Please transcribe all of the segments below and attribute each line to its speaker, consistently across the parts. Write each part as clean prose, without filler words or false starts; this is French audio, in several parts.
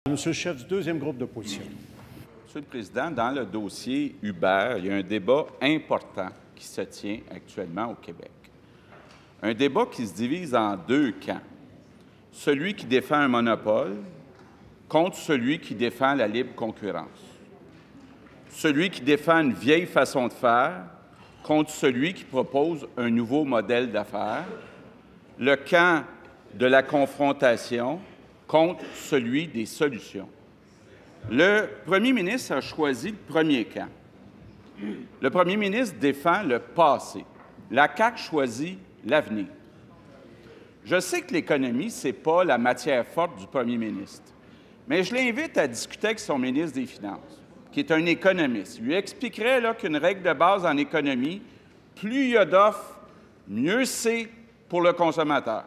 Speaker 1: Monsieur le chef du deuxième groupe d'opposition.
Speaker 2: Monsieur le Président, dans le dossier Uber, il y a un débat important qui se tient actuellement au Québec. Un débat qui se divise en deux camps. Celui qui défend un monopole contre celui qui défend la libre concurrence. Celui qui défend une vieille façon de faire contre celui qui propose un nouveau modèle d'affaires. Le camp de la confrontation contre celui des solutions. Le premier ministre a choisi le premier camp. Le premier ministre défend le passé. La CAQ choisit l'avenir. Je sais que l'économie, ce n'est pas la matière forte du premier ministre, mais je l'invite à discuter avec son ministre des Finances, qui est un économiste. Il lui expliquerait qu'une règle de base en économie, plus il y a d'offres, mieux c'est pour le consommateur.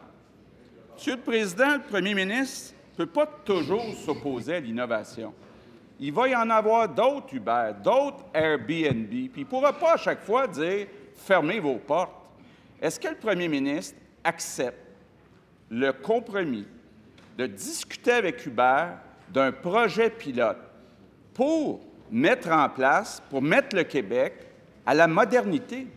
Speaker 2: Monsieur le Président, le premier ministre ne peut pas toujours s'opposer à l'innovation. Il va y en avoir d'autres Uber, d'autres Airbnb, puis il ne pourra pas à chaque fois dire « fermez vos portes ». Est-ce que le premier ministre accepte le compromis de discuter avec Uber d'un projet pilote pour mettre en place, pour mettre le Québec à la modernité?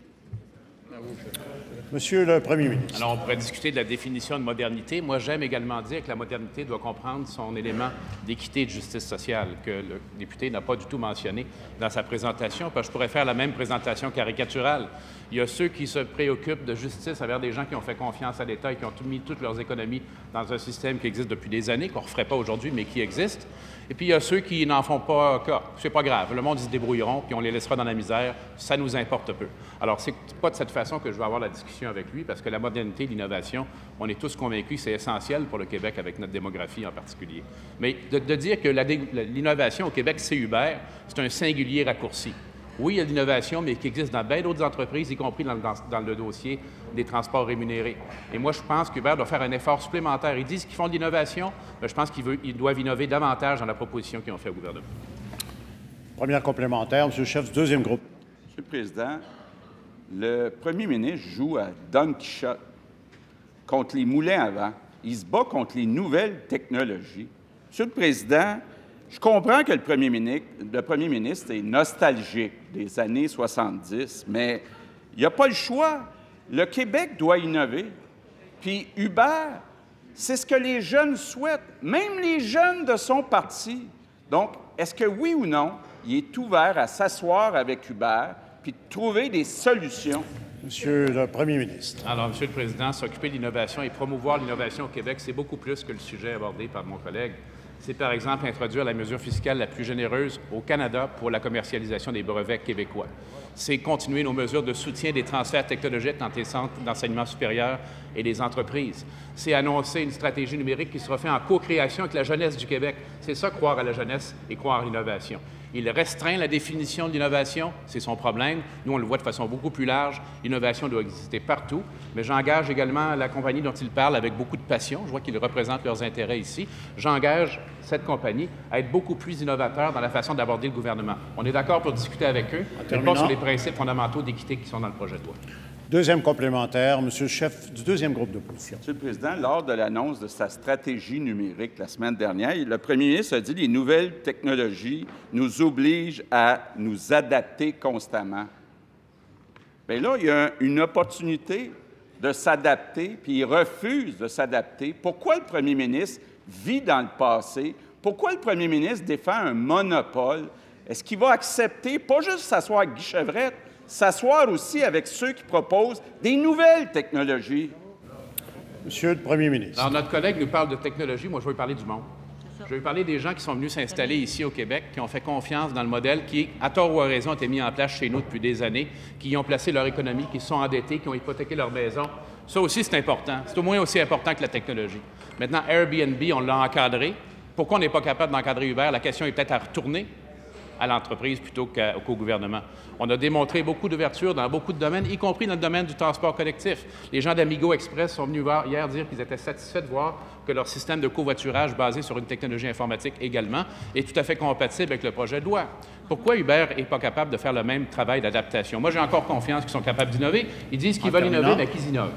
Speaker 1: Monsieur le premier ministre.
Speaker 3: Alors, on pourrait discuter de la définition de modernité. Moi, j'aime également dire que la modernité doit comprendre son élément d'équité et de justice sociale, que le député n'a pas du tout mentionné dans sa présentation, parce que je pourrais faire la même présentation caricaturale. Il y a ceux qui se préoccupent de justice envers des gens qui ont fait confiance à l'État et qui ont mis toutes leurs économies dans un système qui existe depuis des années, qu'on ne referait pas aujourd'hui, mais qui existe. Et puis, il y a ceux qui n'en font pas cas. C'est pas grave. Le monde, ils se débrouilleront, puis on les laissera dans la misère. Ça nous importe peu. Alors, c'est pas de cette façon que je vais avoir la discussion avec lui, parce que la modernité et l'innovation, on est tous convaincus que c'est essentiel pour le Québec, avec notre démographie en particulier. Mais de dire que l'innovation au Québec, c'est Uber, c'est un singulier raccourci. Oui, il y a de l'innovation, mais qui existe dans bien d'autres entreprises, y compris dans le dossier des transports rémunérés. Et moi, je pense qu'Uber doit faire un effort supplémentaire. Ils disent qu'ils font de l'innovation, mais je pense qu'ils doivent innover davantage dans la proposition qu'ils ont faite au gouvernement.
Speaker 1: Première complémentaire, Monsieur le chef du deuxième groupe.
Speaker 2: Monsieur le Président, le premier ministre joue à Don Quichotte contre les moulins à vent. Il se bat contre les nouvelles technologies. Monsieur le Président, je comprends que le premier ministre est nostalgique des années 70, mais il n'y a pas le choix. Le Québec doit innover. Puis Uber, c'est ce que les jeunes souhaitent, même les jeunes de son parti. Donc, est-ce que oui ou non, il est ouvert à s'asseoir avec Uber puis de trouver des solutions?
Speaker 1: Monsieur le premier ministre.
Speaker 3: Alors, Monsieur le Président, s'occuper de l'innovation et promouvoir l'innovation au Québec, c'est beaucoup plus que le sujet abordé par mon collègue. C'est par exemple introduire la mesure fiscale la plus généreuse au Canada pour la commercialisation des brevets québécois. C'est continuer nos mesures de soutien des transferts technologiques dans les centres d'enseignement supérieur et les entreprises. C'est annoncer une stratégie numérique qui sera faite en co-création avec la jeunesse du Québec. C'est ça, croire à la jeunesse et croire à l'innovation. Il restreint la définition de l'innovation, c'est son problème. Nous, on le voit de façon beaucoup plus large. L'innovation doit exister partout, mais j'engage également la compagnie dont il parle avec beaucoup de passion. Je vois qu'ils représentent leurs intérêts ici. J'engage cette compagnie à être beaucoup plus innovateur dans la façon d'aborder le gouvernement. On est d'accord pour discuter avec eux, mais pas sur les principes fondamentaux d'équité qui sont dans le projet de loi.
Speaker 1: Deuxième complémentaire, Monsieur le chef du deuxième groupe d'opposition.
Speaker 2: Monsieur le Président, lors de l'annonce de sa stratégie numérique la semaine dernière, le premier ministre a dit que les nouvelles technologies nous obligent à nous adapter constamment. Bien là, il y a une opportunité de s'adapter, puis il refuse de s'adapter. Pourquoi le premier ministre vit dans le passé? Pourquoi le premier ministre défend un monopole? Est-ce qu'il va accepter, pas juste s'asseoir avec Guy Chevrette, s'asseoir aussi avec ceux qui proposent des nouvelles technologies?
Speaker 1: Monsieur le premier ministre.
Speaker 3: Alors, notre collègue nous parle de technologie. Moi, je veux parler du monde. Je veux parler des gens qui sont venus s'installer ici au Québec, qui ont fait confiance dans le modèle qui, à tort ou à raison, a été mis en place chez nous depuis des années, qui y ont placé leur économie, qui se sont endettés, qui ont hypothéqué leur maison. Ça aussi, c'est important. C'est au moins aussi important que la technologie. Maintenant, Airbnb, on l'a encadré. Pourquoi on n'est pas capable d'encadrer Uber? La question est peut-être à retourner à l'entreprise plutôt qu'au gouvernement. On a démontré beaucoup d'ouverture dans beaucoup de domaines, y compris dans le domaine du transport collectif. Les gens d'Amigo Express sont venus hier dire qu'ils étaient satisfaits de voir que leur système de covoiturage basé sur une technologie informatique également est tout à fait compatible avec le projet de loi. Pourquoi Uber n'est pas capable de faire le même travail d'adaptation? Moi, j'ai encore confiance qu'ils sont capables d'innover. Ils disent qu'ils veulent innover, mais qu'ils innovent.